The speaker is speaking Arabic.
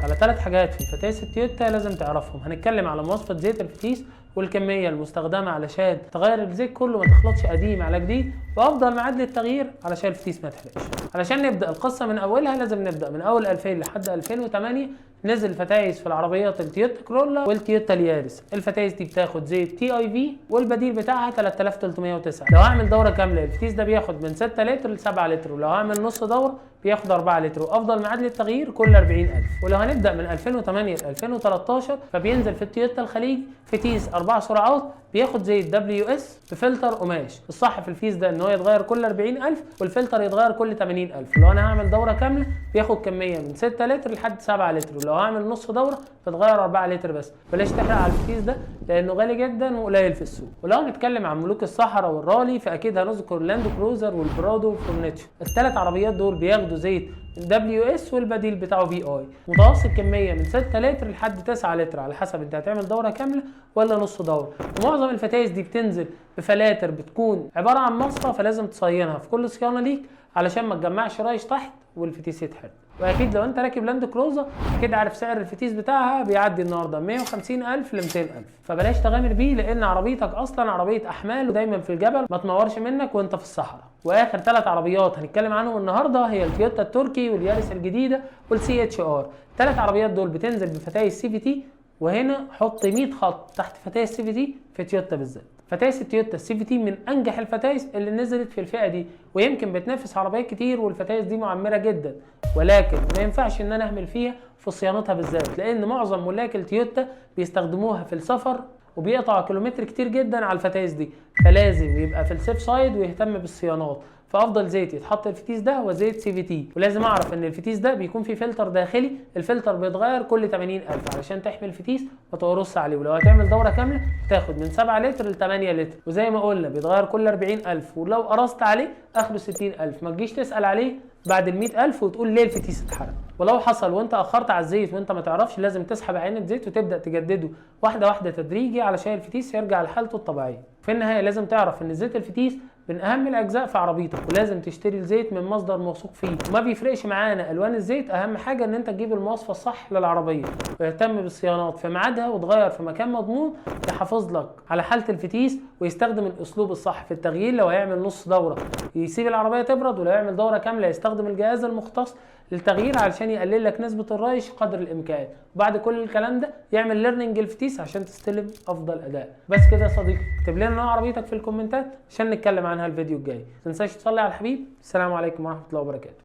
على 3 حاجات في الفتايس التويوتا لازم تعرفهم. هنتكلم على مواصفة زيت الفتيس والكمية المستخدمة علشان تغير الزيت كله ما تخلطش قديم على جديد، وافضل ميعاد للتغيير علشان الفتيس ما يتحرقش. علشان نبدا القصه من اولها لازم نبدا من اول 2000 لحد 2008 نزل فتايس في العربيات التويوتا كرولا والتويوتا اليارس. الفتايس دي بتاخد زيت تي اي في والبديل بتاعها 3309. لو هعمل دوره كامله الفتيس ده بياخد من 6 لتر ل 7 لتر، ولو هعمل نص دوره بياخد 4 لتر، وافضل ميعاد للتغيير كل 40000. ولو هنبدا من 2008 ل 2013 فبينزل في التويوتا الخليج فتيس 4 سرعات بياخد زيت دبليو اس بفلتر قماش. الصح في الفتيس ده ان هو يتغير كل 40000 والفلتر يتغير كل 80000. لو انا هعمل دوره كامله بياخد كميه من 6 لتر لحد 7 لتر، ولو هعمل نص دوره فتغير 4 لتر بس. بلاش تحرق على الفتيس ده لانه غالي جدا وقليل في السوق. ولو هنتكلم عن ملوك الصحراء والرالي فاكيد هنذكر لاند كروزر والبرادو والفورنيتشر. الثلاث عربيات دول بياخدوا زيت دبليو اس والبديل بتاعه في اي. متوسط كميه من 6 لتر لحد 9 لتر على حسب انت هتعمل دوره كامله ولا نص دوره. ومعظم الفتايس دي بتنزل بفلاتر بتكون عباره عن مصفى، فلازم تصينها في كل صيانه ليك علشان ما تجمعش رايش تحت والفتيس يتحرق. واكيد لو انت راكب لاند كروزر اكيد عارف سعر الفتيس بتاعها بيعدي النهارده 150000 ل 200000، فبلاش تغامر بيه لان عربيتك اصلا عربيه احمال ودايما في الجبل ما تنورش منك وانت في الصحراء. واخر 3 عربيات هنتكلم عنهم النهارده هي التويوتا التركي واليارس الجديده والسي اتش ار. 3 عربيات دول بتنزل بفتايس سي في تي، وهنا حط 100 خط تحت فتايس سي في تي في تويوتا بالذات. فتايس التويوتا السي في تي من انجح الفتايس اللي نزلت في الفئه دي، ويمكن بتنافس عربيات كتير، والفتايس دي معمره جدا، ولكن ما ينفعش ان انا اهمل فيها في صيانتها بالذات لان معظم ملاك التويوتا بيستخدموها في السفر وبيقطعوا كيلومتر كتير جدا على الفتايس دي، فلازم يبقى في السيف سايد ويهتم بالصيانات. فافضل زيت يتحط الفتيس ده هو زيت سي في تي. ولازم اعرف ان الفتيس ده بيكون فيه فلتر داخلي، الفلتر بيتغير كل 80000 علشان تحمي الفتيس وتقرص عليه. ولو هتعمل دوره كامله تاخد من 7 لتر ل 8 لتر، وزي ما قلنا بيتغير كل 40000، ولو قرصت عليه اخره 60000. ما تجيش تسال عليه بعد ال 100000 وتقول ليه الفتيس اتحرق. ولو حصل وانت اخرت على الزيت وانت ما تعرفش لازم تسحب عينه زيت وتبدا تجدده واحده واحده تدريجي علشان الفتيس يرجع لحالته الطبيعيه. في النهايه لازم تعرف ان زيت الفتيس من اهم الاجزاء في عربيتك، ولازم تشتري الزيت من مصدر موثوق فيه. وما بيفرقش معانا الوان الزيت، اهم حاجه ان انت تجيب المواصفه الصح للعربيه ويهتم بالصيانات في ميعادها وتغير في مكان مضمون يحافظ لك على حاله الفتيس، ويستخدم الاسلوب الصح في التغيير. لو هيعمل نص دوره يسيب العربيه تبرد، ولو يعمل دوره كامله يستخدم الجهاز المختص للتغيير علشان يقلل لك نسبه الرايش قدر الامكان. وبعد كل الكلام ده يعمل ليرنينج الفتيس عشان تستلم افضل اداء. بس كده يا صديقي، اكتب لنا نوع عربيتك في الكومنتات عشان نتكلم عنها الفيديو الجاي. ما تنساش تصلي على الحبيب. السلام عليكم ورحمه الله وبركاته.